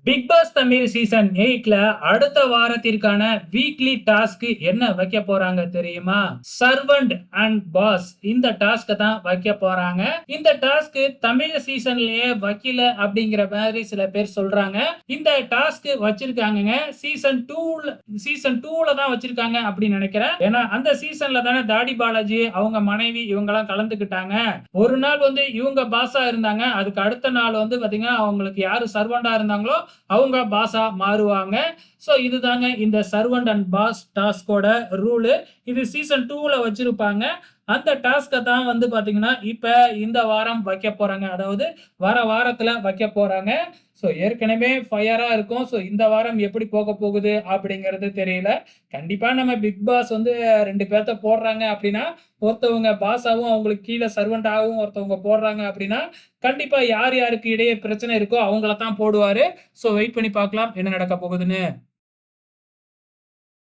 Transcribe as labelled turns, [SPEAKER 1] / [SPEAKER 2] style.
[SPEAKER 1] Big pass Tamil season 8ல அடுத்த வாரத்திற்கான weekly task என்ன வைக்க போறாங்க தெரியுமா? சர்வன்ட் அண்ட் பாஸ் இந்த டாஸ்க் தான் வைக்க போறாங்க. இந்த டாஸ்க் தமிழ் சீசன்லயே வைக்கல அப்படிங்கிற மாதிரி சில பேர் சொல்றாங்க. இந்த டாஸ்க் வச்சிருக்காங்கங்க சீசன் 2ல தான் வச்சிருக்காங்க அப்படின்னு நினைக்கிறேன். ஏன்னா அந்த சீசன்ல தானே தாடி பாலாஜி அவங்க மனைவி இவங்க எல்லாம் கலந்துக்கிட்டாங்க. ஒரு நாள் வந்து இவங்க பாஸா இருந்தாங்க. அதுக்கு அடுத்த நாள் வந்து பாத்தீங்கன்னா அவங்களுக்கு யாரு சர்வண்டா இருந்தாங்களோ அவங்க பாஸா மாறுவாங்க. சோ இதுதாங்க இந்த சர்வன்ட் அண்ட் பாஸ் டாஸ்கோட ரூலு. இது சீசன் 2ல வச்சிருப்பாங்க. அந்த டாஸ்க தான் வந்து பாத்தீங்கன்னா இப்ப இந்த வாரம் வைக்க போறாங்க. அதாவது வர வாரத்துல வைக்க போறாங்க. சோ ஏற்கனவே ஃபயரா இருக்கும். சோ இந்த வாரம் எப்படி போக போகுது அப்படிங்கிறது தெரியல. கண்டிப்பா நம்ம பிக் பாஸ் வந்து 2 பேத்த போடுறாங்க அப்படின்னா, ஒருத்தவங்க பாஸாவும் அவங்களுக்கு கீழ சர்வன்ட்டாவும் ஒருத்தவங்க போடுறாங்க அப்படின்னா, கண்டிப்பா யார் யாருக்கு இடையே பிரச்சனை இருக்கோ அவங்கள தான் போடுவாரு. சோ வெயிட் பண்ணி பார்க்கலாம் என்ன நடக்க போகுதுன்னு.